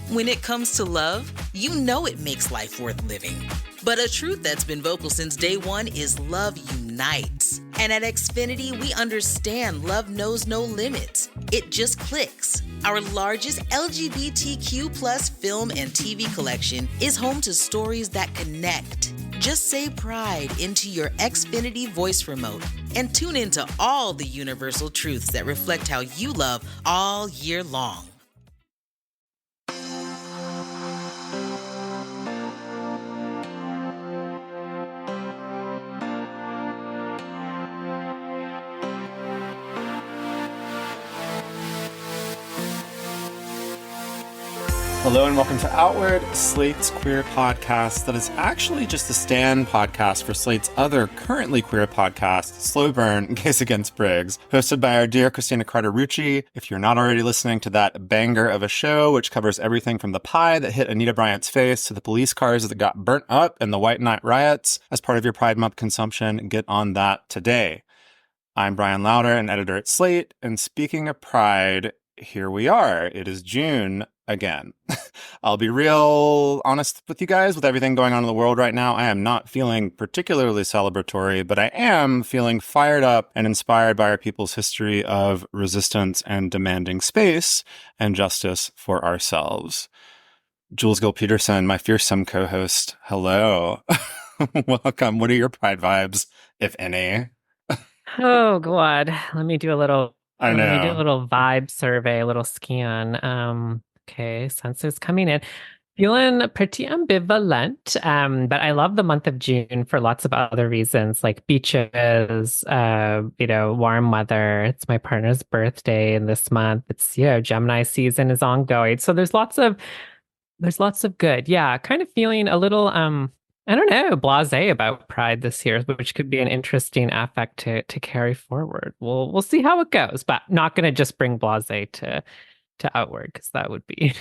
When it comes to love, you know it makes life worth living. But a truth that's been vocal since day one is love unites. And at Xfinity, we understand love knows no limits. It just clicks. Our largest LGBTQ plus film and TV collection is home to stories that connect. Just say pride into your Xfinity voice remote and tune into all the universal truths that reflect how you love all year long. Hello and welcome to Outward, Slate's queer podcast that is actually just a stand podcast for Slate's other currently queer podcast, Slow Burn, Gaze Against Briggs, hosted by our dear Christina Carter-Rucci. If you're not already listening to that banger of a show, which covers everything from the pie that hit Anita Bryant's face to the police cars that got burnt up in the White Night riots as part of your Pride Month consumption, get on that today. I'm Brian Lauder, an editor at Slate, and speaking of Pride, here we are. It is June again. I'll be real honest with you guys. With everything going on in the world right now, I am not feeling particularly celebratory, but I am feeling fired up and inspired by our people's history of resistance and demanding space and justice for ourselves. Jules Peterson, my fearsome co-host, hello. Welcome. What are your Pride vibes, if any? Oh, God. Let me do a little vibe survey, a little scan. Okay, census coming in. Feeling pretty ambivalent, but I love the month of June for lots of other reasons, like beaches, warm weather. It's my partner's birthday in this month. It's, Gemini season is ongoing. So there's lots of good. Yeah, kind of feeling a little, I don't know, blasé about Pride this year, which could be an interesting affect to carry forward. We'll see how it goes, but not going to just bring blasé to Outward, because that would be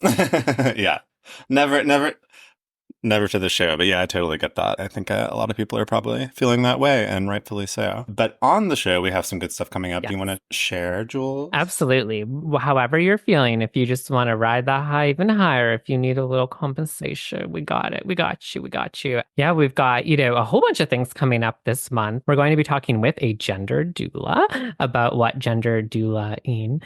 yeah, never to the show, but yeah, I totally get that. I think a lot of people are probably feeling that way, and rightfully so. But on the show, we have some good stuff coming up. Yes. Do you want to share, Jules? Absolutely. However you're feeling, if you just want to ride that high even higher, if you need a little compensation, we got it. We got you. Yeah, we've got, a whole bunch of things coming up this month. We're going to be talking with a gender doula about what gender doula-ing,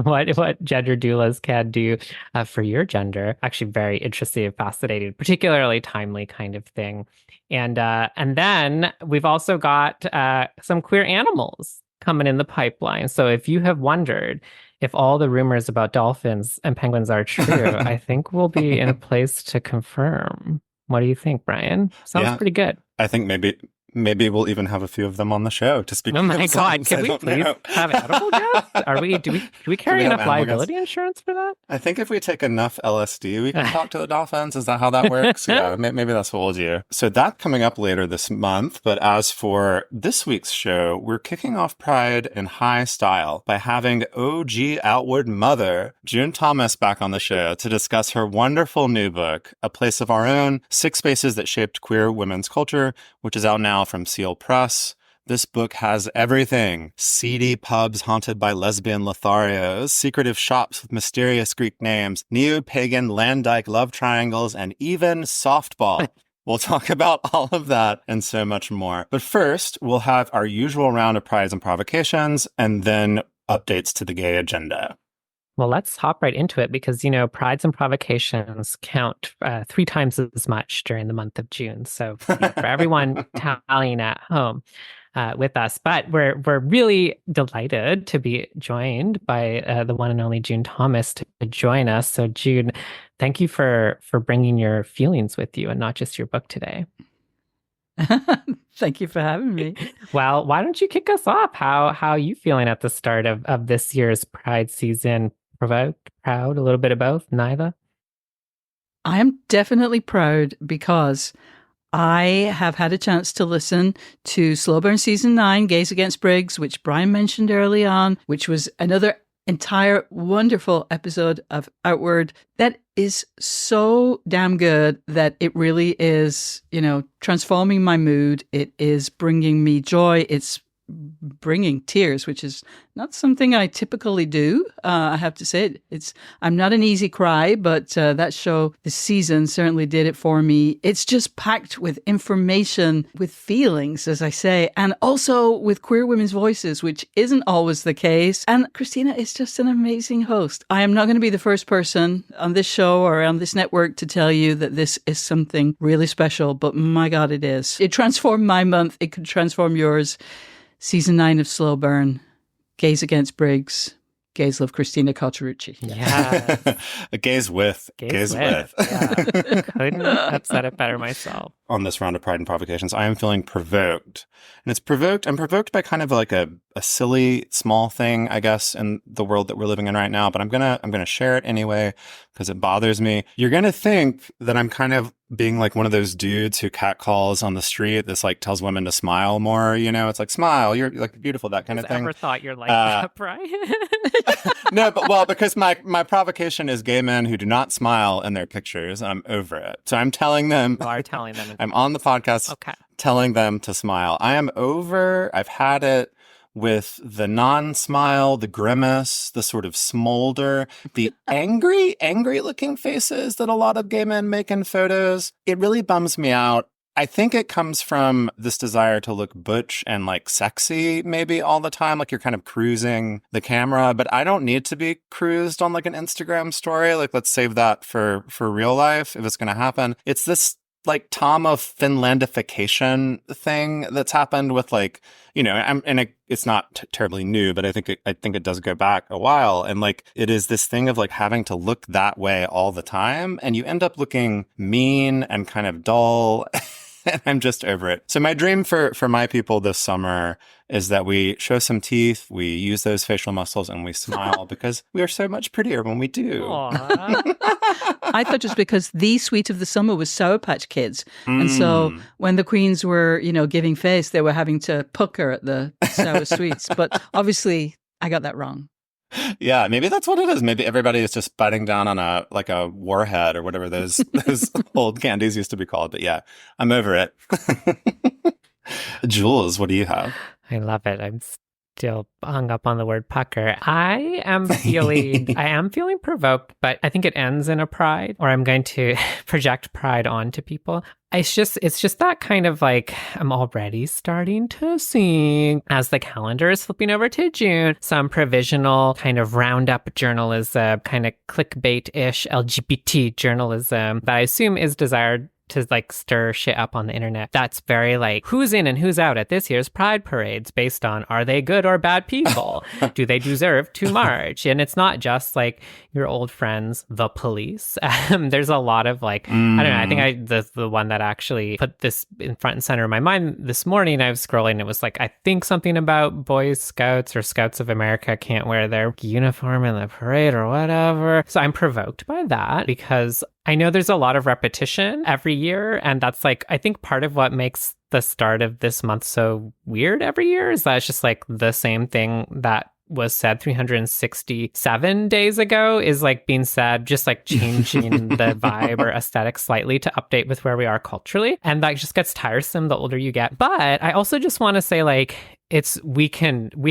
what gender doulas can do for your gender. Actually, very interesting and fascinating, particularly timely kind of thing. And then we've also got some queer animals coming in the pipeline. So if you have wondered if all the rumors about dolphins and penguins are true, I think we'll be in a place to confirm. What do you think, Brian? Sounds pretty good. I think maybe we'll even have a few of them on the show to speak. Oh my God! Can we please have edible guests? Do we carry enough liability insurance for that? I think if we take enough LSD, we can talk to the dolphins. Is that how that works? Yeah, maybe that's what we'll do. So that's coming up later this month. But as for this week's show, we're kicking off Pride in high style by having OG Outward mother June Thomas back on the show to discuss her wonderful new book, A Place of Our Own: 6 Spaces That Shaped Queer Women's Culture, which is out now from Seal Press. This book has everything: seedy pubs haunted by lesbian Lotharios, secretive shops with mysterious Greek names, neo-pagan land-dyke love triangles, and even softball. We'll talk about all of that and so much more. But first, we'll have our usual round of prides and provocations, and then updates to the gay agenda. Well, let's hop right into it because, prides and provocations count 3 times as much during the month of June. So for everyone tallying at home with us. But we're really delighted to be joined by the one and only June Thomas to join us. So June, thank you for bringing your feelings with you and not just your book today. Thank you for having me. Well, why don't you kick us off? How are you feeling at the start of this year's Pride season? Provoked, proud, a little bit of both, neither? I am definitely proud because I have had a chance to listen to Slow Burn Season 9, Gaze Against Briggs, which Brian mentioned early on, which was another entire wonderful episode of Outward that is so damn good that it really is, transforming my mood. It is bringing me joy. It's bringing tears, which is not something I typically do. I have to say, I'm not an easy cry, but that show this season certainly did it for me. It's just packed with information, with feelings, as I say, and also with queer women's voices, which isn't always the case. And Christina is just an amazing host. I am not going to be the first person on this show or on this network to tell you that this is something really special, but my God, it is. It transformed my month. It could transform yours. Season 9 of Slow Burn, Gays Against Briggs, Gays Love Christina Cauterucci. Yeah. Gays with. Yeah. Couldn't have said it better myself. On this round of Pride and Provocations, I am feeling provoked. And I'm provoked by kind of like a silly, small thing, I guess, in the world that we're living in right now. But I'm gonna share it anyway, because it bothers me. You're gonna think that I'm kind of being like one of those dudes who catcalls on the street that's like tells women to smile more, it's like, smile, you're like beautiful, that kind of thing. Ever thought you're like that, Brian? No, but because my provocation is gay men who do not smile in their pictures, and I'm over it. So I'm telling them. You are telling them. I'm on the podcast telling them to smile. I am over. I've had it with the non-smile, the grimace, the sort of smolder, the angry looking faces that a lot of gay men make in photos. It really bums me out. I think it comes from this desire to look butch and like sexy maybe all the time, like you're kind of cruising the camera, but I don't need to be cruised on like an Instagram story. Like, let's save that for real life if it's going to happen. It's this like Tom of Finlandification thing that's happened with like, it's not terribly new, but I think it does go back a while. And like, it is this thing of like having to look that way all the time. And you end up looking mean and kind of dull. And I'm just over it. So my dream for my people this summer is that we show some teeth, we use those facial muscles, and we smile because we are so much prettier when we do. I thought just because the sweet of the summer was Sour Patch Kids. And so when the queens were, giving face, they were having to pucker at the sour sweets. But obviously, I got that wrong. Yeah, maybe that's what it is. Maybe everybody is just biting down on a warhead or whatever those old candies used to be called. But yeah, I'm over it. Jules, what do you have? I love it. I'm still hung up on the word pucker. I am feeling provoked, but I think it ends in a pride, or I'm going to project pride onto people. It's just that kind of like, I'm already starting to see, as the calendar is flipping over to June, some provisional kind of roundup journalism, kind of clickbait-ish LGBT journalism that I assume is desired to like stir shit up on the internet. That's very like, who's in and who's out at this year's Pride parades based on, are they good or bad people? Do they deserve to march? And it's not just like your old friends, the police. There's a lot of like, I don't know, I think the one that actually put this in front and center of my mind this morning, I was scrolling, it was like, I think something about Boy Scouts or Scouts of America can't wear their uniform in the parade or whatever. So I'm provoked by that because I know there's a lot of repetition every year, and that's like, I think part of what makes the start of this month so weird every year is that it's just like the same thing that was said 367 days ago is like being said, just like changing the vibe or aesthetic slightly to update with where we are culturally. And that just gets tiresome the older you get. But I also just want to say like, we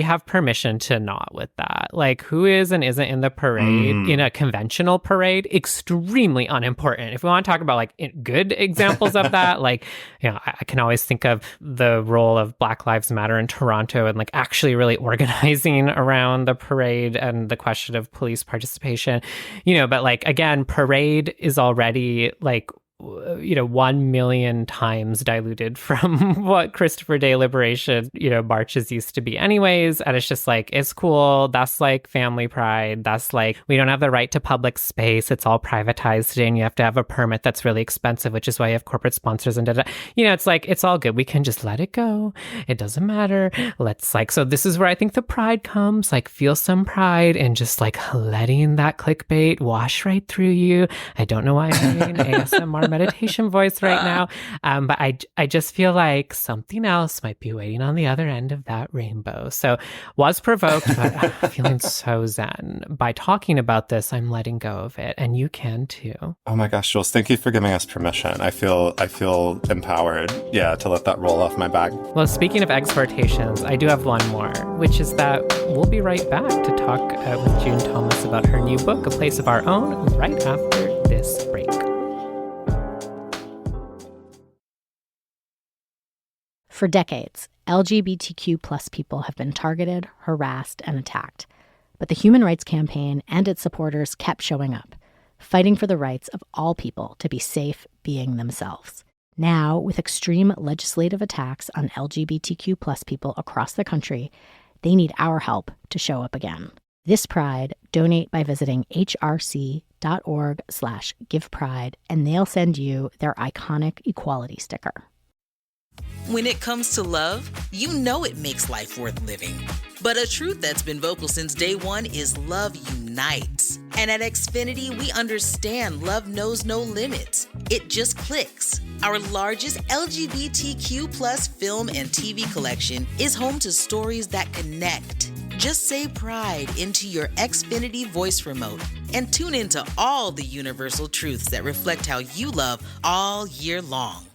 have permission to not with that. Like, who is and isn't in the parade, in a conventional parade, extremely unimportant. If we want to talk about like good examples of that, like, I can always think of the role of Black Lives Matter in Toronto and like actually really organizing around the parade and the question of police participation, but like, again, parade is already like, 1 million times diluted from what Christopher Day Liberation, marches used to be anyways. And it's just like, it's cool. That's like family pride. That's like, we don't have the right to public space. It's all privatized today and you have to have a permit that's really expensive, which is why you have corporate sponsors and it's like, it's all good. We can just let it go. It doesn't matter. So this is where I think the pride comes, like feel some pride and just like letting that clickbait wash right through you. I don't know why I'm doing ASMR more meditation voice right now. But I just feel like something else might be waiting on the other end of that rainbow. So was provoked, but feeling so zen. By talking about this, I'm letting go of it. And you can too. Oh my gosh, Jules, thank you for giving us permission. I feel empowered, to let that roll off my back. Well, speaking of exhortations, I do have one more, which is that we'll be right back to talk with June Thomas about her new book, A Place of Our Own, right after this break. For decades, LGBTQ plus people have been targeted, harassed, and attacked. But the Human Rights Campaign and its supporters kept showing up, fighting for the rights of all people to be safe being themselves. Now, with extreme legislative attacks on LGBTQ plus people across the country, they need our help to show up again. This Pride, donate by visiting hrc.org/givepride, and they'll send you their iconic equality sticker. When it comes to love, you know it makes life worth living. But a truth that's been vocal since day one is love unites. And at Xfinity, we understand love knows no limits. It just clicks. Our largest LGBTQ plus film and TV collection is home to stories that connect. Just say Pride into your Xfinity voice remote and tune into all the universal truths that reflect how you love all year long.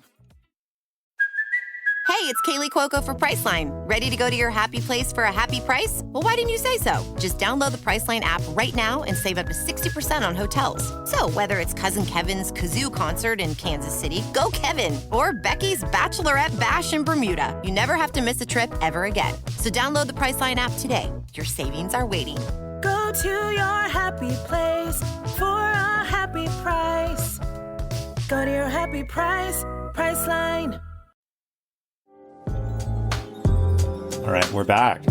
Hey, it's Kaylee Cuoco for Priceline. Ready to go to your happy place for a happy price? Well, why didn't you say so? Just download the Priceline app right now and save up to 60% on hotels. So whether it's Cousin Kevin's Kazoo Concert in Kansas City, go Kevin, or Becky's Bachelorette Bash in Bermuda, you never have to miss a trip ever again. So download the Priceline app today. Your savings are waiting. Go to your happy place for a happy price. Go to your happy price, Priceline. All right, we're back.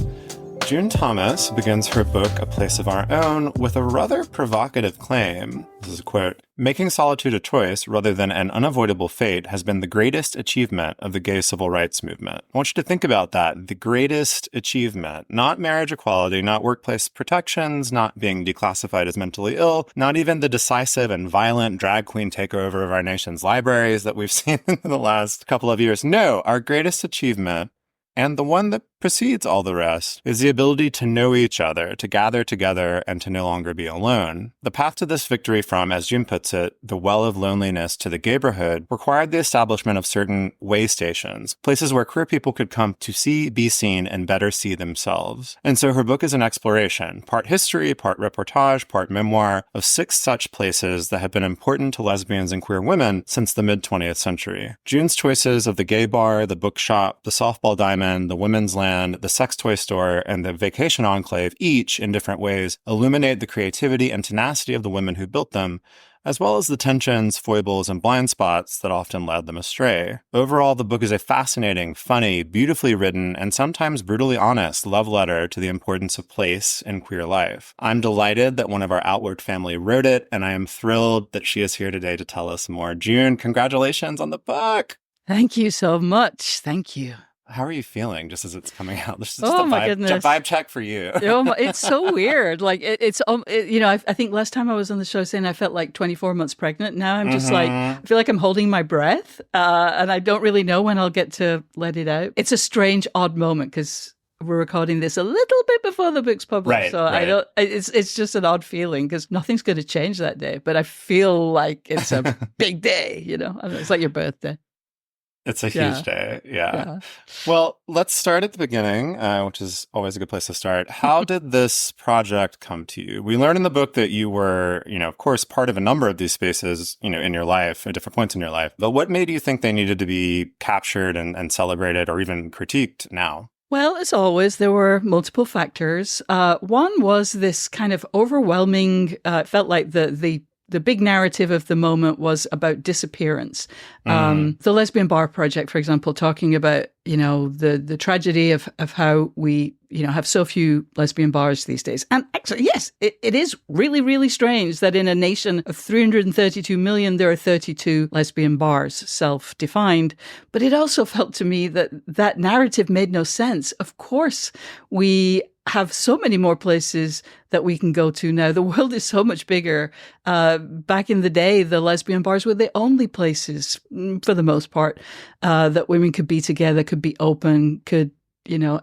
June Thomas begins her book, A Place of Our Own, with a rather provocative claim. This is a quote. Making solitude a choice rather than an unavoidable fate has been the greatest achievement of the gay civil rights movement. I want you to think about that. The greatest achievement. Not marriage equality, not workplace protections, not being declassified as mentally ill, not even the decisive and violent drag queen takeover of our nation's libraries that we've seen in the last couple of years. No, our greatest achievement, and the one that precedes all the rest, is the ability to know each other, to gather together, and to no longer be alone. The path to this victory from, as June puts it, the well of loneliness to the gayborhood required the establishment of certain way stations, places where queer people could come to see, be seen, and better see themselves. And so her book is an exploration, part history, part reportage, part memoir, of 6 such places that have been important to lesbians and queer women since the mid-20th century. June's choices of the gay bar, the bookshop, the softball diamond, the women's land, the sex toy store, and the vacation enclave, each in different ways, illuminate the creativity and tenacity of the women who built them, as well as the tensions, foibles, and blind spots that often led them astray. Overall, the book is a fascinating, funny, beautifully written, and sometimes brutally honest love letter to the importance of place in queer life. I'm delighted that one of our Outward family wrote it, and I am thrilled that she is here today to tell us more. June, congratulations on the book! Thank you so much. Thank you. How are you feeling just as it's coming out? This is Oh, just my goodness. vibe check for you. It's so weird. Like I think last time I was on the show saying I felt like 24 months pregnant. Now I'm just like, I feel like I'm holding my breath, and I don't really know when I'll get to let it out. It's a strange, odd moment because we're recording this a little bit before the book's published. Right, so right. I don't. It's just an odd feeling because nothing's going to change that day. But I feel like it's a big day. I don't know, it's like your birthday. It's a huge day. Yeah. Well, let's start at the beginning, which is always a good place to start. How did this project come to you? We learned in the book that you were, of course, part of a number of these spaces, in your life, at different points in your life. But what made you think they needed to be captured and celebrated or even critiqued now? Well, as always, there were multiple factors. One was this kind of overwhelming, felt like the big narrative of the moment was about disappearance. The Lesbian Bar Project, for example, talking about, the tragedy of how we, have so few lesbian bars these days. And actually, yes, it is really, really strange that in a nation of 332 million, there are 32 lesbian bars, self-defined. But it also felt to me that narrative made no sense. Of course, we have so many more places that we can go to now. The world is so much bigger. Back in the day, the lesbian bars were the only places, for the most part, that women could be together, could be open, could,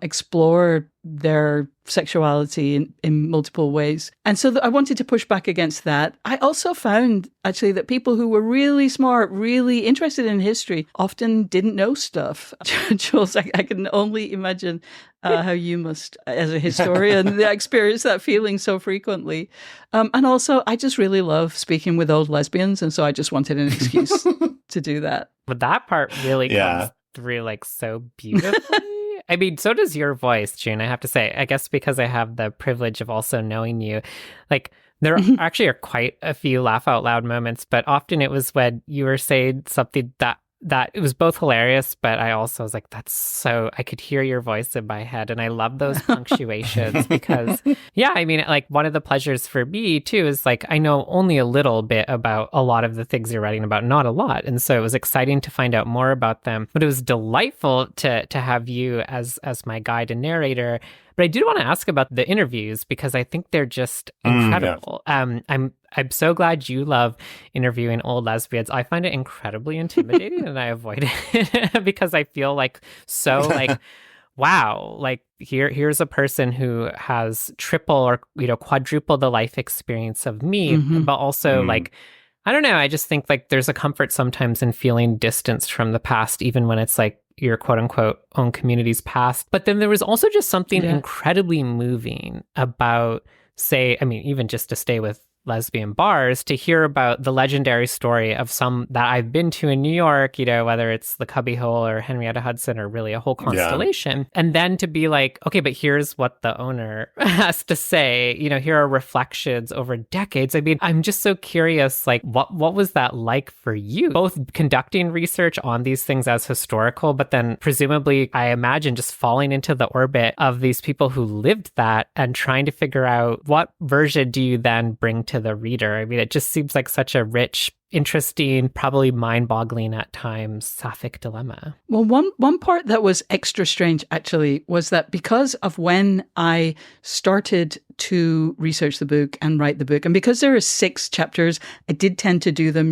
explore their sexuality in multiple ways. And so I wanted to push back against that. I also found, actually, that people who were really smart, really interested in history, often didn't know stuff. Jules, I can only imagine how you must, as a historian, experience that feeling so frequently. And also, I just really love speaking with old lesbians, and so I just wanted an excuse to do that. But that part really comes through like so beautifully. I mean, so does your voice, June, I have to say. I guess because I have the privilege of also knowing you. Like, there actually are quite a few laugh out loud moments, but often it was when you were saying something that it was both hilarious, but I also was like, that's so, I could hear your voice in my head. And I love those punctuations because, yeah, I mean, like one of the pleasures for me too is like, I know only a little bit about a lot of the things you're writing about, not a lot. And so it was exciting to find out more about them, but it was delightful to have you as my guide and narrator. But I did want to ask about the interviews because I think they're just incredible. I'm so glad you love interviewing old lesbians. I find it incredibly intimidating and I avoid it because I feel like so like, wow, like here's a person who has triple or quadruple the life experience of me, but also like, I don't know. I just think like there's a comfort sometimes in feeling distanced from the past, even when it's like your quote unquote own community's past. But then there was also just something incredibly moving about, say, I mean, even just to stay with lesbian bars, to hear about the legendary story of some that I've been to in New York, whether it's the Cubbyhole or Henrietta Hudson or really a whole constellation. Yeah. And then to be like, okay, but here's what the owner has to say, here are reflections over decades. I mean, I'm just so curious, like what was that like for you? Both conducting research on these things as historical, but then presumably, I imagine just falling into the orbit of these people who lived that and trying to figure out what version do you then bring to the reader. I mean, it just seems like such a rich, interesting, probably mind-boggling at times sapphic dilemma. Well, one part that was extra strange actually was that because of when I started to research the book and write the book, and because there are 6 chapters, I did tend to do them,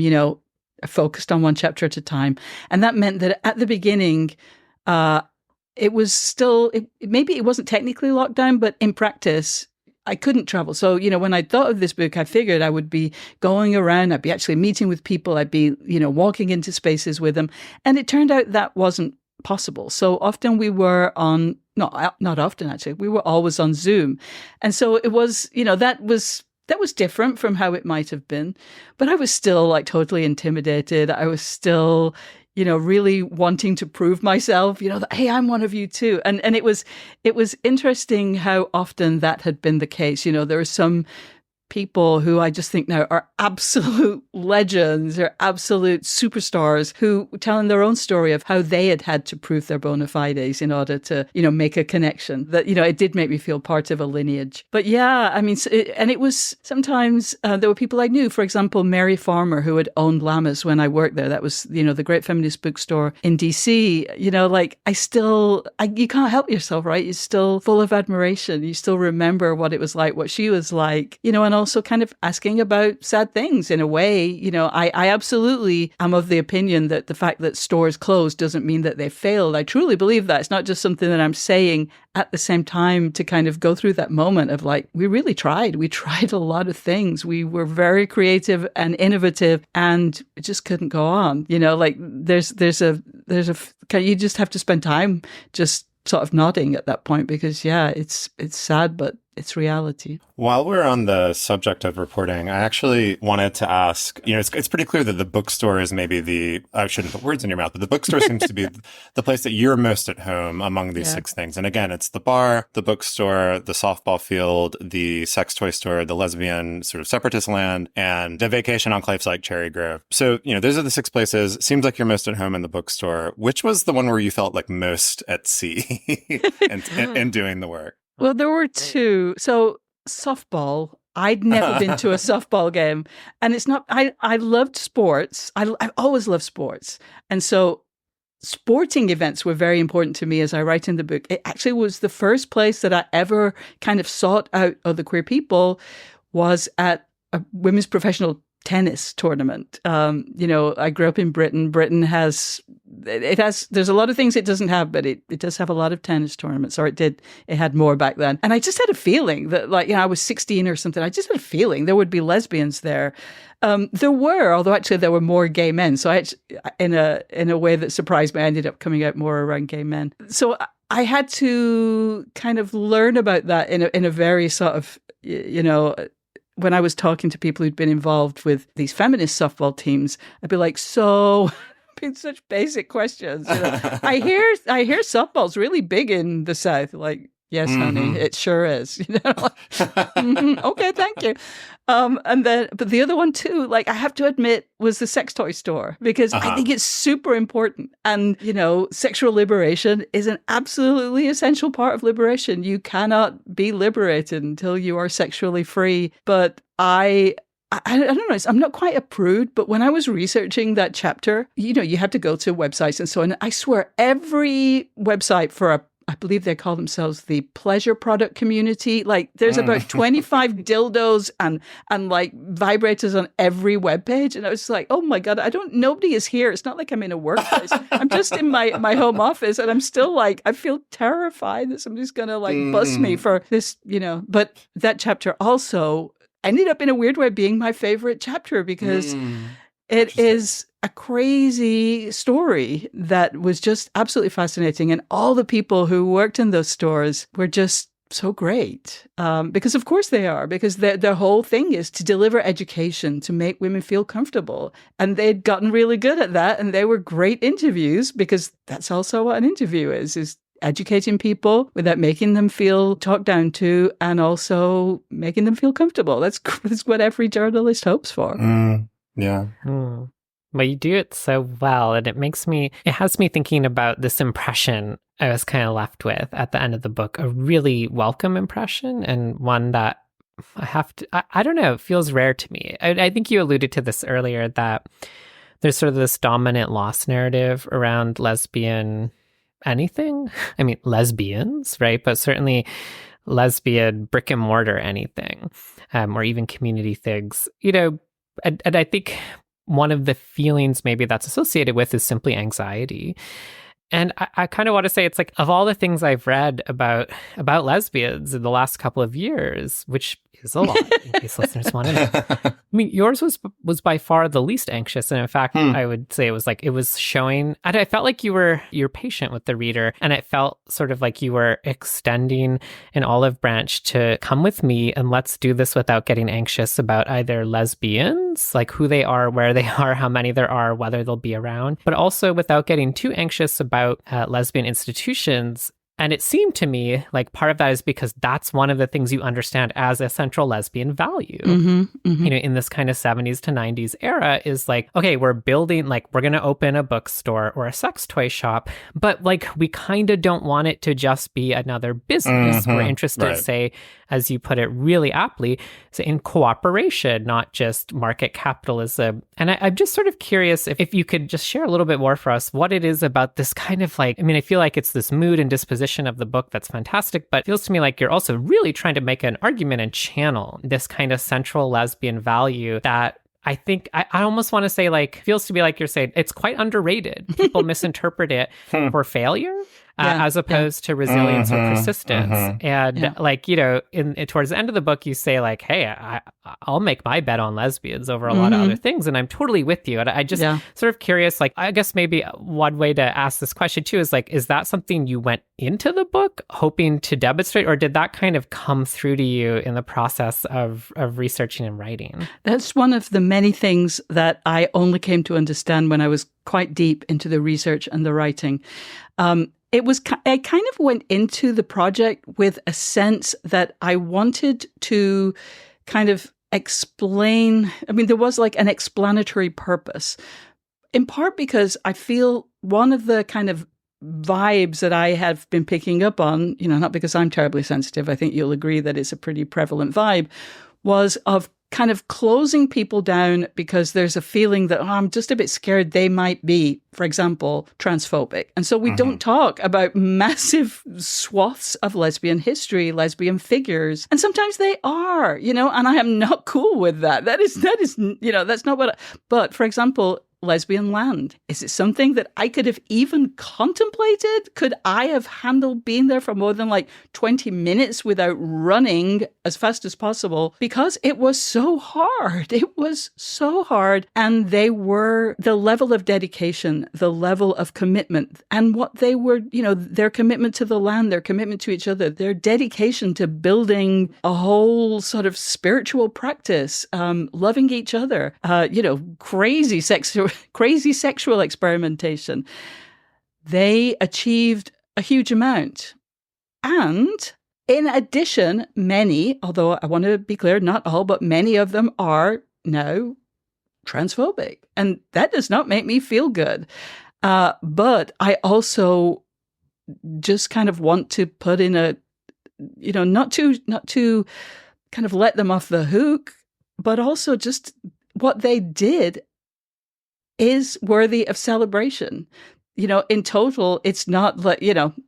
focused on one chapter at a time. And that meant that at the beginning, it was still, maybe it wasn't technically locked down, but in practice, I couldn't travel. So, when I thought of this book, I figured I would be going around, I'd be actually meeting with people, I'd be, walking into spaces with them. And it turned out that wasn't possible. So often we were on, not often actually, we were always on Zoom. And so it was, that was different from how it might have been. But I was still like totally intimidated. I was still, really wanting to prove myself, that, hey, I'm one of you too. And it was interesting how often that had been the case. There are some people who I just think now are absolute legends or absolute superstars who telling their own story of how they had to prove their bona fides in order to, make a connection that, it did make me feel part of a lineage. But yeah, I mean, and it was sometimes there were people I knew, for example, Mary Farmer, who had owned Lammas when I worked there. That was, the great feminist bookstore in DC, you can't help yourself, right? You're still full of admiration. You still remember what it was like, what she was like, and also kind of asking about sad things in a way. I absolutely am of the opinion that the fact that stores closed doesn't mean that they failed. I truly believe that. It's not just something that I'm saying at the same time to kind of go through that moment of like, we really tried. We tried a lot of things. We were very creative and innovative and it just couldn't go on. There's a you just have to spend time just sort of nodding at that point because, yeah, it's sad, but it's reality. While we're on the subject of reporting, I actually wanted to ask, it's pretty clear that the bookstore is maybe I shouldn't put words in your mouth, but the bookstore seems to be the place that you're most at home among these 6 things. And again, it's the bar, the bookstore, the softball field, the sex toy store, the lesbian sort of separatist land, and the vacation enclaves like Cherry Grove. So, those are the 6 places. Seems like you're most at home in the bookstore. Which was the one where you felt like most at sea in doing the work? Well, there were 2. So softball, I'd never been to a softball game. And it's not, I loved sports. I've always loved sports. And so sporting events were very important to me as I write in the book. It actually was the first place that I ever kind of sought out other queer people was at a women's professional tennis tournament. I grew up in Britain. Britain has, there's a lot of things it doesn't have, but it does have a lot of tennis tournaments, or it had more back then. And I just had a feeling that, I was 16 or something. I just had a feeling there would be lesbians there. There were, although actually there were more gay men. So in a way that surprised me, I ended up coming out more around gay men. So I had to kind of learn about that in a very sort of, when I was talking to people who'd been involved with these feminist softball teams, I'd be like, been such basic questions. I hear softball's really big in the South. Like, yes, honey, it sure is. Okay, thank you. But the other one too, I have to admit, was the sex toy store, because I think it's super important. And, sexual liberation is an absolutely essential part of liberation. You cannot be liberated until you are sexually free. But I don't know, I'm not quite a prude, but when I was researching that chapter, you had to go to websites and so on. I swear every website for I believe they call themselves the pleasure product community. There's about 25 dildos and vibrators on every webpage. And I was like, oh my God, nobody is here. It's not like I'm in a workplace. I'm just in my home office, and I'm still I feel terrified that somebody's going to bust me for this, But that chapter also ended up in a weird way being my favorite chapter, because it is a crazy story that was just absolutely fascinating. And all the people who worked in those stores were just so great. Because of course they are, because their whole thing is to deliver education, to make women feel comfortable. And they'd gotten really good at that. And they were great interviews, because that's also what an interview is educating people without making them feel talked down to, and also making them feel comfortable. That's what every journalist hopes for. Yeah. Well, you do it so well, and it has me thinking about this impression I was kind of left with at the end of the book, a really welcome impression, and one that I don't know, it feels rare to me. I think you alluded to this earlier, that there's sort of this dominant lost narrative around lesbian anything. I mean, lesbians, right? But certainly lesbian brick and mortar anything, or even community things, and I think one of the feelings maybe that's associated with is simply anxiety. And I kind of want to say, it's of all the things I've read about lesbians in the last couple of years, which is a lot, in case listeners want to know. I mean, yours was by far the least anxious. And in fact, I would say it was showing, and I felt like you're patient with the reader. And it felt sort of like you were extending an olive branch to come with me and let's do this without getting anxious about either lesbians, like who they are, where they are, how many there are, whether they'll be around, but also without getting too anxious about lesbian institutions. And it seemed to me like part of that is because that's one of the things you understand as a central lesbian value, in this kind of 70s to 90s era, is okay, we're building, we're going to open a bookstore or a sex toy shop, but we kind of don't want it to just be another business. We're interested, say, as you put it really aptly, in cooperation, not just market capitalism. And I'm just sort of curious if you could just share a little bit more for us what it is about this kind of I feel like it's this mood and disposition of the book that's fantastic, but it feels to me like you're also really trying to make an argument and channel this kind of central lesbian value that I think I almost want to say feels to be like you're saying it's quite underrated. People misinterpret it for failure. As opposed to resilience or persistence. And towards the end of the book, you say hey, I'll make my bet on lesbians over a lot of other things. And I'm totally with you. And I just sort of curious, I guess maybe one way to ask this question too is that something you went into the book hoping to demonstrate, or did that kind of come through to you in the process of researching and writing? That's one of the many things that I only came to understand when I was quite deep into the research and the writing. I kind of went into the project with a sense that I wanted to kind of explain. There was an explanatory purpose, in part because I feel one of the kind of vibes that I have been picking up on, not because I'm terribly sensitive, I think you'll agree that it's a pretty prevalent vibe, was of kind of closing people down because there's a feeling that, I'm just a bit scared they might be, for example, transphobic. And so we don't talk about massive swaths of lesbian history, lesbian figures. And sometimes they are, and I am not cool with that. That is, that's not what, but for example, lesbian land. Is it something that I could have even contemplated? Could I have handled being there for more than 20 minutes without running as fast as possible? Because it was so hard. It was so hard. And they were the level of dedication, the level of commitment, and what they were, their commitment to the land, their commitment to each other, their dedication to building a whole sort of spiritual practice, loving each other, crazy sexual experimentation. They achieved a huge amount. And in addition, many, although I want to be clear, not all, but many of them are now transphobic. And that does not make me feel good. But I also just kind of want to put in a, not to kind of let them off the hook, but also just what they did is worthy of celebration. In total, it's not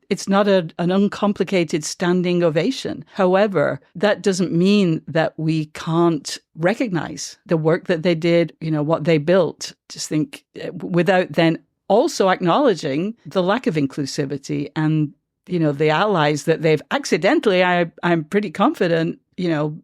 it's not an uncomplicated standing ovation. However, that doesn't mean that we can't recognize the work that they did, what they built. Just think without then also acknowledging the lack of inclusivity and, the allies that they've accidentally, I'm pretty confident,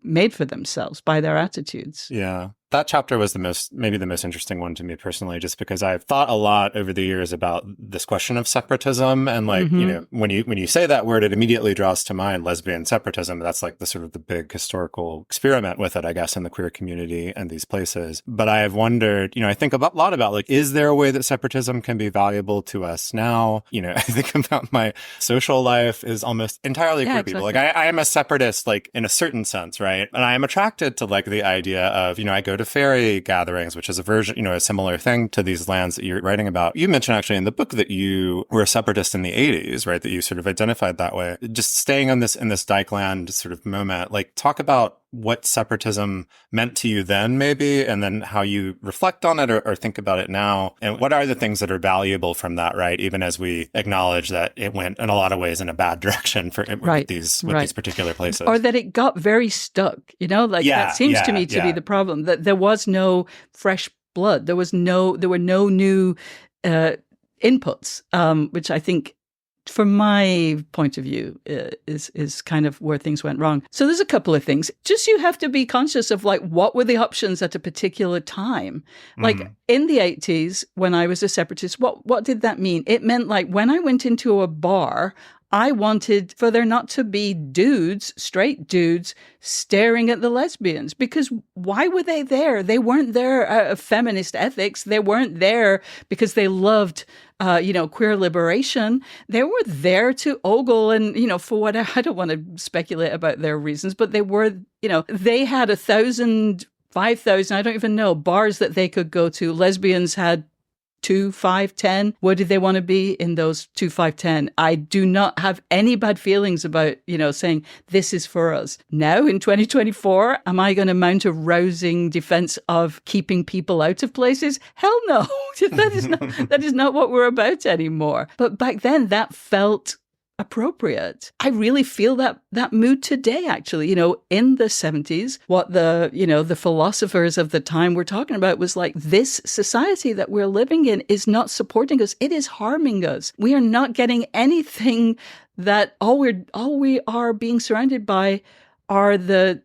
made for themselves by their attitudes. Yeah. That chapter was maybe the most interesting one to me personally, just because I've thought a lot over the years about this question of separatism. And when you say that word, it immediately draws to mind lesbian separatism. That's the sort of the big historical experiment with it, I guess, in the queer community and these places. But I have wondered, I think a lot about is there a way that separatism can be valuable to us now? I think about my social life is almost entirely queer people. I am a separatist, in a certain sense, right? And I am attracted to the idea of, I go to fairy gatherings, which is a version, a similar thing to these lands that you're writing about. You mentioned actually in the book that you were a separatist in the 80s, right? That you sort of identified that way. Just staying on in this Dykeland sort of moment, talk about what separatism meant to you then, maybe, and then how you reflect on it or think about it now. And what are the things that are valuable from that, right? Even as we acknowledge that it went in a lot of ways in a bad direction with these particular places. Or that it got very stuck, that seems to me to be the problem, that there was no fresh blood. There were no new inputs, which I think, from my point of view, is kind of where things went wrong. So there's a couple of things. Just you have to be conscious of what were the options at a particular time. In the 80s, when I was a separatist, what did that mean? It meant when I went into a bar, I wanted for there not to be straight dudes, staring at the lesbians. Because why were they there? They weren't there out of feminist ethics. They weren't there because they loved, queer liberation. They were there to ogle and, for whatever. I don't want to speculate about their reasons, but they were, they had 1,000, 5,000, I don't even know, bars that they could go to. Lesbians had 2, 5, 10. Where did they want to be in those 2, 5, 10? I do not have any bad feelings about, saying this is for us. Now in 2024, am I going to mount a rousing defense of keeping people out of places? Hell no. That is not what we're about anymore. But back then that felt appropriate. I really feel that mood today, actually. In the 70s, what the philosophers of the time were talking about was this society that we're living in is not supporting us. It is harming us. We are not getting anything. That all we are being surrounded by are the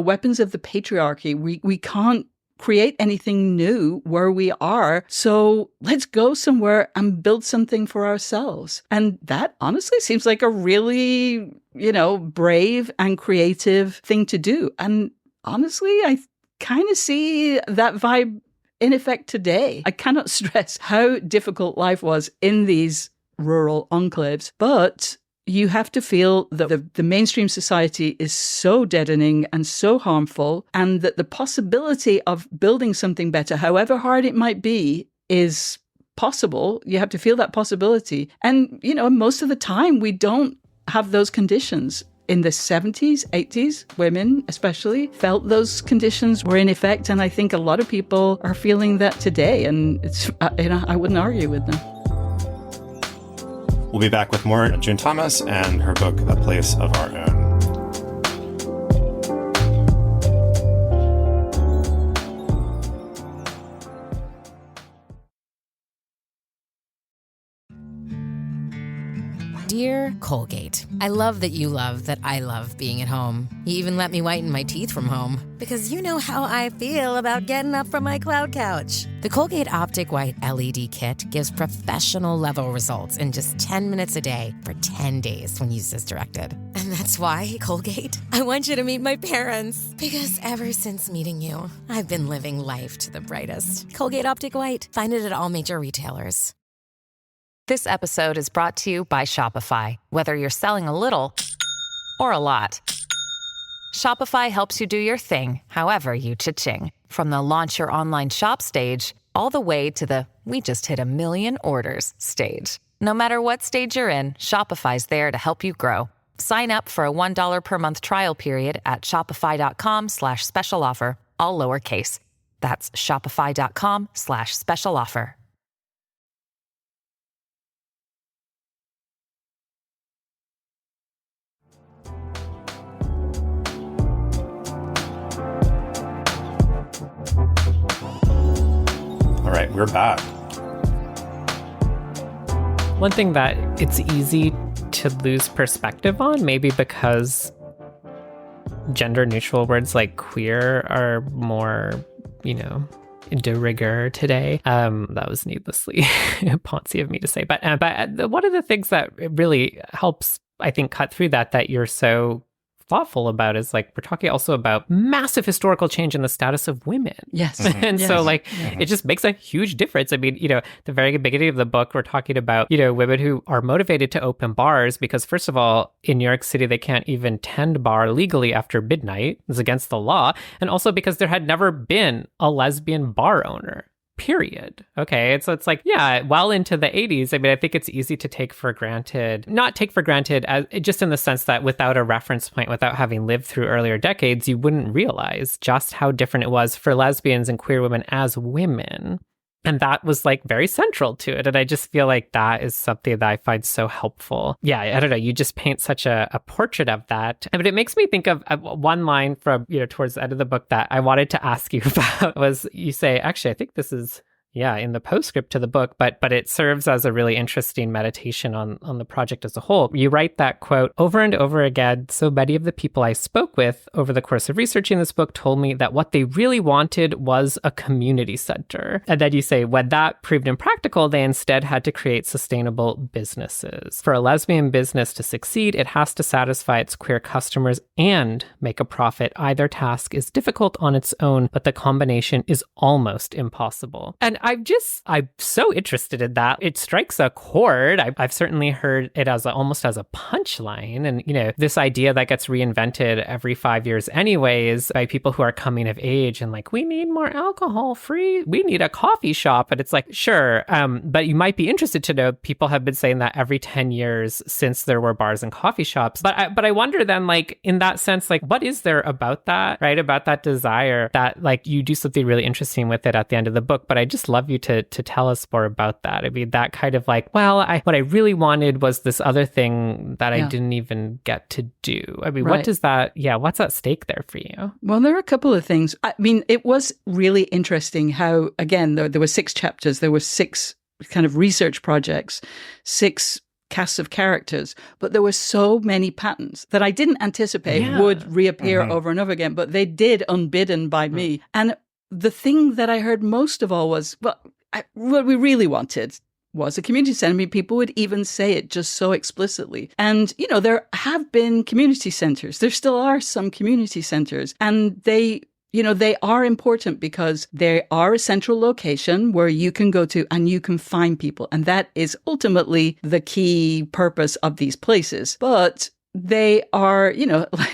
weapons of the patriarchy. We can't create anything new where we are. So let's go somewhere and build something for ourselves. And that honestly seems like a really, brave and creative thing to do. And honestly, I kind of see that vibe in effect today. I cannot stress how difficult life was in these rural enclaves, but you have to feel that the mainstream society is so deadening and so harmful, and that the possibility of building something better, however hard it might be, is possible. You have to feel that possibility. And, most of the time we don't have those conditions. in the 70s, 80s, women especially felt those conditions were in effect. And I think a lot of people are feeling that today. And it's, I wouldn't argue with them. We'll be back with more June Thomas and her book, A Place of Our Own. Dear Colgate, I love that you love that I love being at home. You even let me whiten my teeth from home. Because you know how I feel about getting up from my cloud couch. The Colgate Optic White LED Kit gives professional-level results in just 10 minutes a day for 10 days when used as directed. And that's why, Colgate, I want you to meet my parents. Because ever since meeting you, I've been living life to the brightest. Colgate Optic White. Find it at all major retailers. This episode is brought to you by Shopify. Whether you're selling a little or a lot, Shopify helps you do your thing, however you cha-ching. From the launch your online shop stage, all the way to the we just hit 1 million orders stage. No matter what stage you're in, Shopify's there to help you grow. Sign up for a $1 per month trial period at shopify.com/special offer, all lowercase. That's shopify.com/special offer. All right, we're back. One thing that it's easy to lose perspective on, maybe because gender neutral words like queer are more, de rigueur today. That was needlessly poncy of me to say. But one of the things that really helps, I think, cut through that you're so thoughtful about is we're talking also about massive historical change in the status of women. Yes. And yes. so it just makes a huge difference. I mean, the very beginning of the book, we're talking about, women who are motivated to open bars because, first of all, in New York City, they can't even tend bar legally after midnight. It's against the law. And also because there had never been a lesbian bar owner. Period. Okay. So it's well into the 80s. I mean, I think it's easy to not take for granted as just in the sense that without a reference point, without having lived through earlier decades, you wouldn't realize just how different it was for lesbians and queer women as women. And that was very central to it. And I just feel like that is something that I find so helpful. Yeah, I don't know. You just paint such a portrait of that. But it makes me think of one line from, towards the end of the book that I wanted to ask you about was you say, actually, I think this is in the postscript to the book, but it serves as a really interesting meditation on the project as a whole. You write that, quote, over and over again, so many of the people I spoke with over the course of researching this book told me that what they really wanted was a community center. And then you say, when that proved impractical, they instead had to create sustainable businesses. For a lesbian business to succeed, it has to satisfy its queer customers and make a profit. Either task is difficult on its own, but the combination is almost impossible. And I'm so interested in that. It strikes a chord. I've certainly heard it as almost as a punchline. And, this idea that gets reinvented every 5 years anyways by people who are coming of age and we need more alcohol free. We need a coffee shop. And it's sure. But you might be interested to know people have been saying that every 10 years since there were bars and coffee shops. But I wonder then, in that sense, what is there about that, right? About that desire that you do something really interesting with it at the end of the book. But I just love you to tell us more about that. I mean, that kind of what I really wanted was this other thing that I didn't even get to do. I mean, Right. what does that, what's at stake there for you? Well, there are a couple of things. I mean, it was really interesting how, again, there were 6 chapters. There were 6 kind of research projects, 6 casts of characters, but there were so many patterns that I didn't anticipate would reappear over and over again, but they did unbidden by me. And the thing that I heard most of all was, what we really wanted was a community center. I mean, people would even say it just so explicitly. And, there have been community centers. There still are some community centers. And they are important because they are a central location where you can go to and you can find people. And that is ultimately the key purpose of these places. But they are,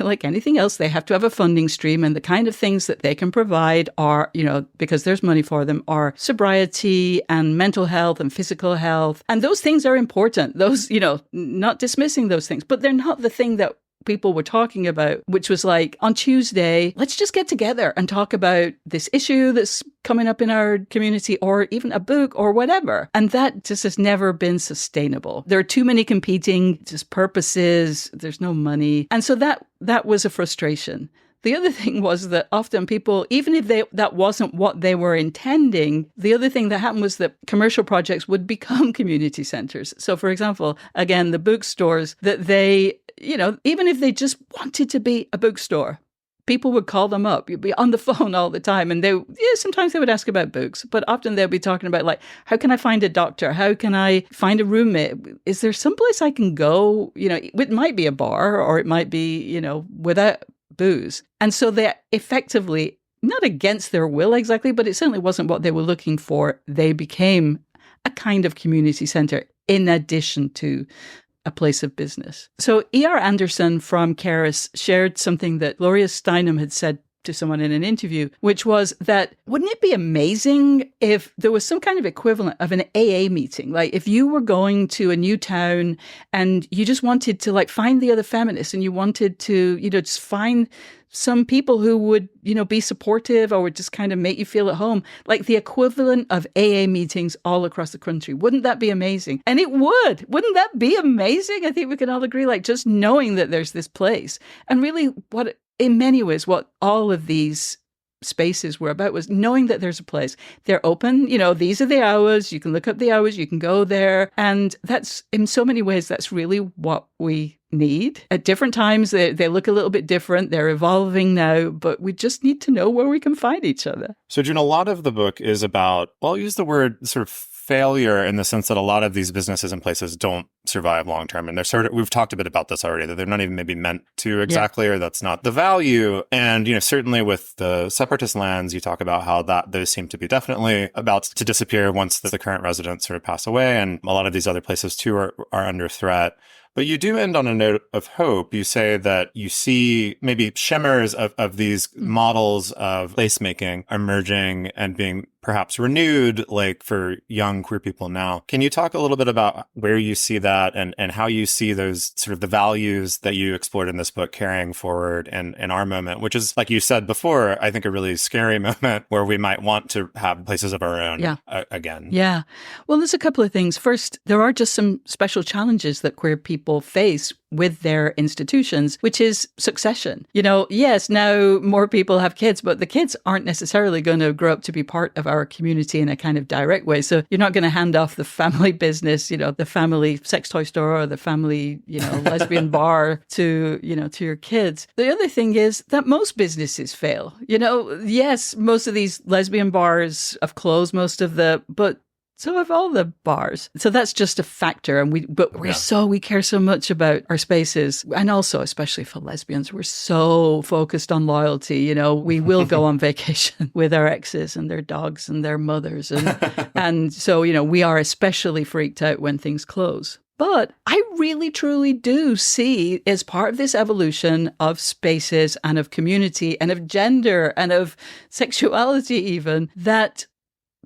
like anything else, they have to have a funding stream, and the kind of things that they can provide are, because there's money for them, are sobriety and mental health and physical health. And those things are important. Those, not dismissing those things, but they're not the thing that people were talking about, which was like, on Tuesday, let's just get together and talk about this issue that's coming up in our community, or even a book or whatever. And that just has never been sustainable. There are too many competing just purposes. There's no money. And so that was a frustration. The other thing was that often people, even if that wasn't what they were intending, the other thing that happened was that commercial projects would become community centers. So, for example, again, the bookstores, that they, even if they just wanted to be a bookstore, people would call them up. You'd be on the phone all the time. And sometimes they would ask about books, but often they'll be talking about, like, how can I find a doctor? How can I find a roommate? Is there someplace I can go? It might be a bar, or it might be, without booze. And so they effectively, not against their will exactly, but it certainly wasn't what they were looking for. They became a kind of community center in addition to a place of business. So E.R. Anderson from Keras shared something that Gloria Steinem had said to someone in an interview, which was that, wouldn't it be amazing if there was some kind of equivalent of an AA meeting? Like, if you were going to a new town and you just wanted to, like, find the other feminists, and you wanted to, just find some people who would, be supportive or would just kind of make you feel at home, like the equivalent of AA meetings all across the country. Wouldn't that be amazing? And it would. Wouldn't that be amazing? I think we can all agree, like, just knowing that there's this place. And really in many ways, what all of these spaces were about was knowing that there's a place. They're open, these are the hours, you can look up the hours, you can go there. And that's, in so many ways, that's really what we need. At different times, they look a little bit different. They're evolving now, but we just need to know where we can find each other. So, June, a lot of the book is about, well, I'll use the word sort of failure, in the sense that a lot of these businesses and places don't survive long term. And we've talked a bit about this already, that they're not even maybe meant to exactly, or that's not the value. And, certainly with the separatist lands, you talk about how those seem to be definitely about to disappear once the current residents sort of pass away. And a lot of these other places too are under threat. But you do end on a note of hope. You say that you see maybe shimmers of these models of placemaking emerging and being perhaps renewed, like for young queer people now. Can you talk a little bit about where you see that and how you see those sort of the values that you explored in this book carrying forward in our moment, which is, like you said before, I think a really scary moment where we might want to have places of our own again. Yeah. Well, there's a couple of things. First, there are just some special challenges that queer people face with their institutions, which is succession. Yes, now more people have kids, but the kids aren't necessarily going to grow up to be part of our community in a kind of direct way. So you're not going to hand off the family business, the family sex toy store or the family, lesbian bar to your kids. The other thing is that most businesses fail. Yes, most of these lesbian bars have closed, but so have all the bars. So that's just a factor. And we care so much about our spaces. And also, especially for lesbians, we're so focused on loyalty. We will go on vacation with our exes and their dogs and their mothers. And so, we are especially freaked out when things close. But I really, truly do see, as part of this evolution of spaces and of community and of gender and of sexuality even, that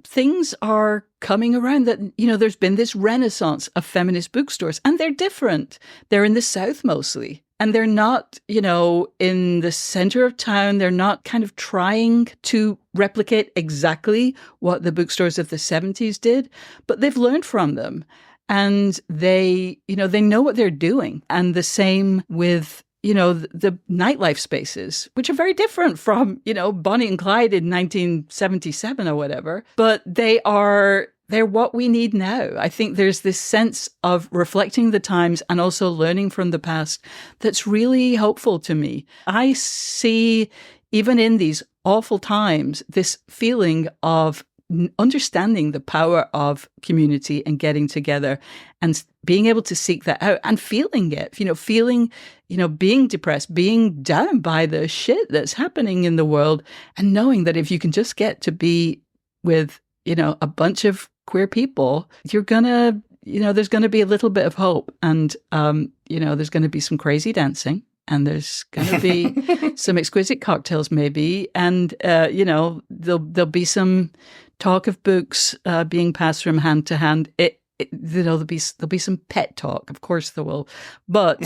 things are coming around, that, there's been this renaissance of feminist bookstores, and they're different. They're in the South mostly, and they're not, in the center of town. They're not kind of trying to replicate exactly what the bookstores of the 70s did, but they've learned from them, and they know what they're doing. And the same with the nightlife spaces, which are very different from, Bonnie and Clyde in 1977 or whatever, but they're what we need now. I think there's this sense of reflecting the times and also learning from the past that's really hopeful to me. I see, even in these awful times, this feeling of understanding the power of community and getting together and being able to seek that out and feeling it, being depressed, being down by the shit that's happening in the world, and knowing that if you can just get to be with, a bunch of queer people, you're gonna, there's going to be a little bit of hope, and, there's going to be some crazy dancing. And there's going to be some exquisite cocktails, maybe. And, there'll be some talk of books being passed from hand to hand. there'll be some pet talk. Of course there will. But,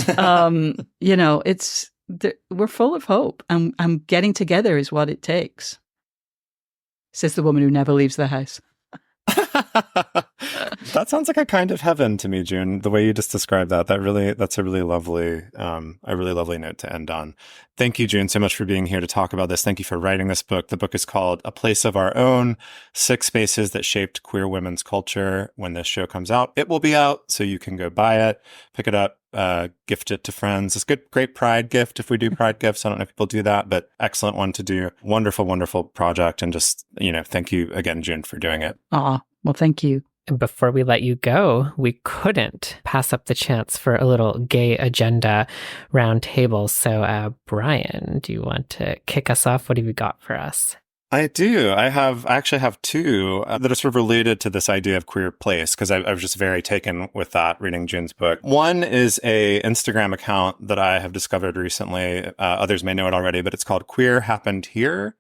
we're full of hope, and getting together is what it takes, says the woman who never leaves the house. That sounds like a kind of heaven to me, June. The way you just described that's a really lovely note to end on. Thank you, June, so much for being here to talk about this. Thank you for writing this book. The book is called A Place of Our Own: 6 Spaces That Shaped Queer Women's Culture. When this show comes out, it will be out, so you can go buy it, pick it up, gift it to friends. It's a great Pride gift if we do Pride gifts. I don't know if people do that, but excellent one to do. Wonderful, wonderful project. And just, thank you again, June, for doing it. Well, thank you. And before we let you go, we couldn't pass up the chance for a little gay agenda roundtable. So, Bryan, do you want to kick us off? What have you got for us? I do. I actually have 2 that are sort of related to this idea of queer place, because I was just very taken with that reading June's book. One is a Instagram account that I have discovered recently. Others may know it already, but it's called Queer Happened Here.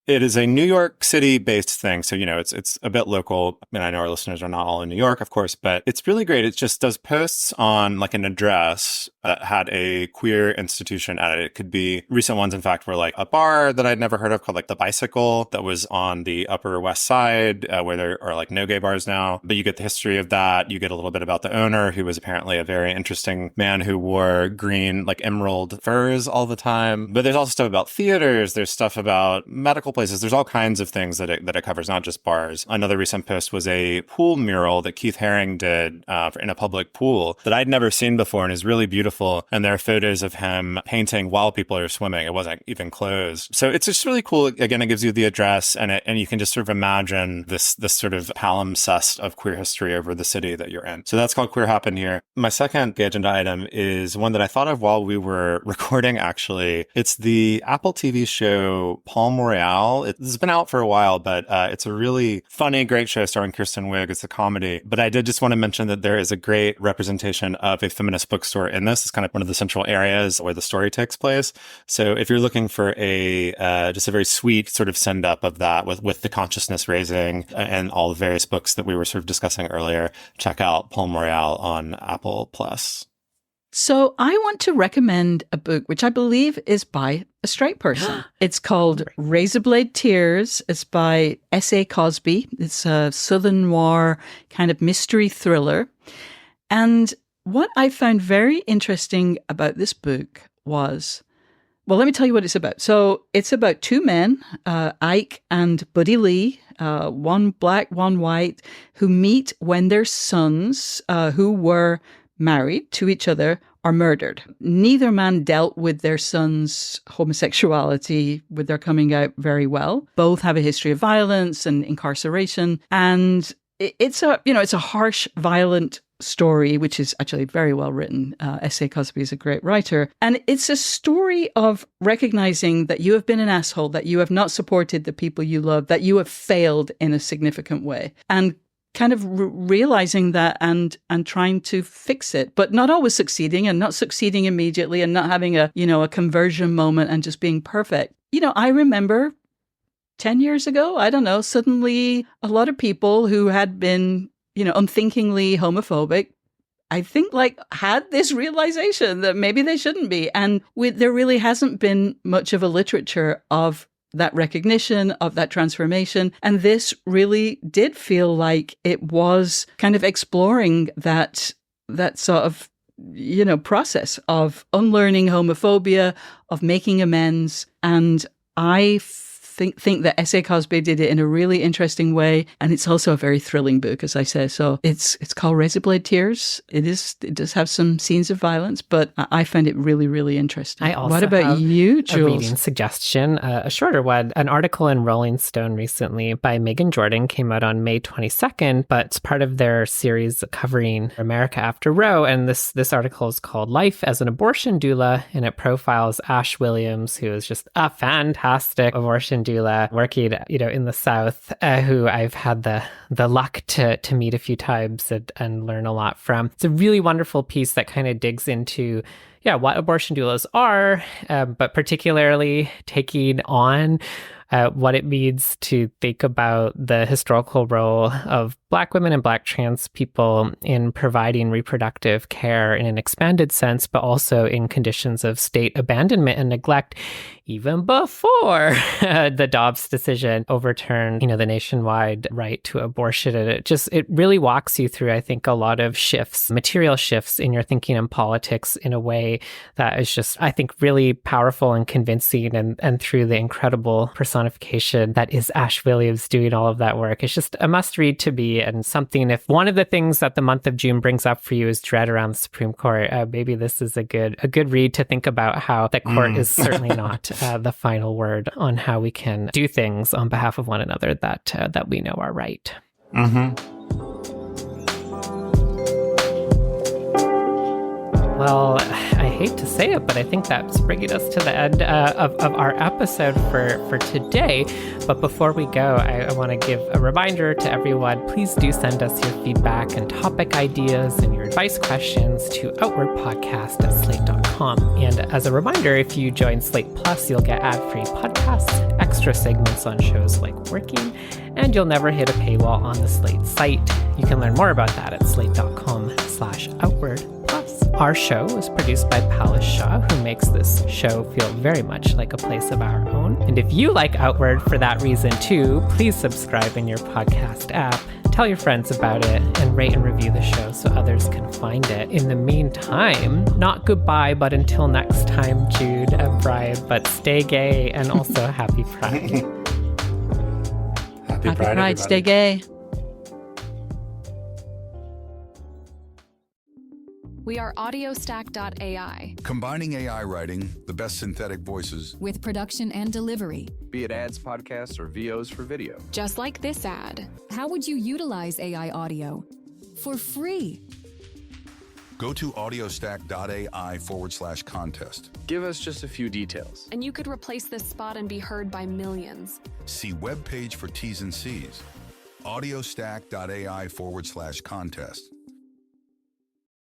It is a New York City-based thing, so, it's a bit local. I mean, I know our listeners are not all in New York, of course, but it's really great. It just does posts on, like, an address that had a queer institution at it. It could be, recent ones, in fact, were, like, a bar that I'd never heard of called, like, The Bicycle, that was on the Upper West Side, where there are, like, no gay bars now. But you get the history of that. You get a little bit about the owner, who was apparently a very interesting man who wore green, like, emerald furs all the time. But there's also stuff about theaters. There's stuff about medical places. There's all kinds of things that it covers, not just bars. Another recent post was a pool mural that Keith Haring did in a public pool that I'd never seen before, and is really beautiful. And there are photos of him painting while people are swimming. It wasn't even closed. So it's just really cool. Again, it gives you the address, and you can just sort of imagine this sort of palimpsest of queer history over the city that you're in. So that's called Queer Happened Here. My second gay agenda item is one that I thought of while we were recording, actually. It's the Apple TV show Palm Royale. It's been out for a while, but it's a really funny, great show starring Kristen Wiig. It's a comedy. But I did just want to mention that there is a great representation of a feminist bookstore in this. It's kind of one of the central areas where the story takes place. So if you're looking for just a very sweet sort of send up of that with the consciousness raising and all the various books that we were sort of discussing earlier, check out Palm Royale on Apple Plus. So I want to recommend a book which I believe is by a straight person. It's called Razorblade Tears. It's by S.A. Cosby. It's a Southern noir kind of mystery thriller. And what I found very interesting about this book was, well, let me tell you what it's about. So it's about 2 men, Ike and Buddy Lee, one black, one white, who meet when their sons, who were married to each other, are murdered. Neither man dealt with their son's homosexuality, with their coming out, very well. Both have a history of violence and incarceration. And it's a harsh, violent story, which is actually very well written. S.A. Cosby is a great writer. And it's a story of recognizing that you have been an asshole, that you have not supported the people you love, that you have failed in a significant way. And kind of realizing that and trying to fix it, but not always succeeding, and not succeeding immediately, and not having a conversion moment and just being perfect. I remember 10 years ago, I don't know, suddenly a lot of people who had been, unthinkingly homophobic, I think, had this realization that maybe they shouldn't be. And there really hasn't been much of a literature of that recognition, of that transformation. And this really did feel like it was kind of exploring that sort of, process of unlearning homophobia, of making amends. And I think that S.A. Cosby did it in a really interesting way. And it's also a very thrilling book, as I say. So it's called Razorblade Tears. It does have some scenes of violence, but I found it really, really interesting. I also What about have you, a Jules? reading suggestion, a shorter one. An article in Rolling Stone recently by Megan Jordan came out on May 22nd, but it's part of their series covering America After Roe. And this article is called Life as an Abortion Doula, and it profiles Ash Williams, who is just a fantastic abortion doula working, in the South, who I've had the luck to meet a few times and learn a lot from. It's a really wonderful piece that kind of digs into what abortion doulas are, but particularly taking on what it means to think about the historical role of Black women and Black trans people in providing reproductive care in an expanded sense, but also in conditions of state abandonment and neglect, even before the Dobbs decision overturned, the nationwide right to abortion. And it really walks you through, I think, a lot of shifts, material shifts in your thinking and politics in a way that is just, I think, really powerful and convincing. And through the incredible personification that is Ash Williams doing all of that work, it's just a must read to me, and something, if one of the things that the month of June brings up for you is dread around the Supreme Court, maybe this is a good read to think about how the court is certainly not the final word on how we can do things on behalf of one another that we know are right. Well, I hate to say it, but I think that's bringing us to the end of our episode for today. But before we go, I want to give a reminder to everyone. Please do send us your feedback and topic ideas and your advice questions to outwardpodcast@slate.com. And as a reminder, if you join Slate Plus, you'll get ad-free podcasts, extra segments on shows like Working, and you'll never hit a paywall on the Slate site. You can learn more about that at slate.com/outward. Our show is produced by Palace Shaw, who makes this show feel very much like a place of our own. And if you like Outward for that reason too, please subscribe in your podcast app, tell your friends about it, and rate and review the show so others can find it. In the meantime, not goodbye, but until next time, Jude and Bryan, but stay gay and also happy Pride. Happy Pride, stay gay. We are audiostack.ai. Combining AI writing, the best synthetic voices, with production and delivery. Be it ads, podcasts, or VOs for video. Just like this ad. How would you utilize AI audio? For free. Go to audiostack.ai/contest. Give us just a few details. And you could replace this spot and be heard by millions. See webpage for T's and C's. audiostack.ai/contest.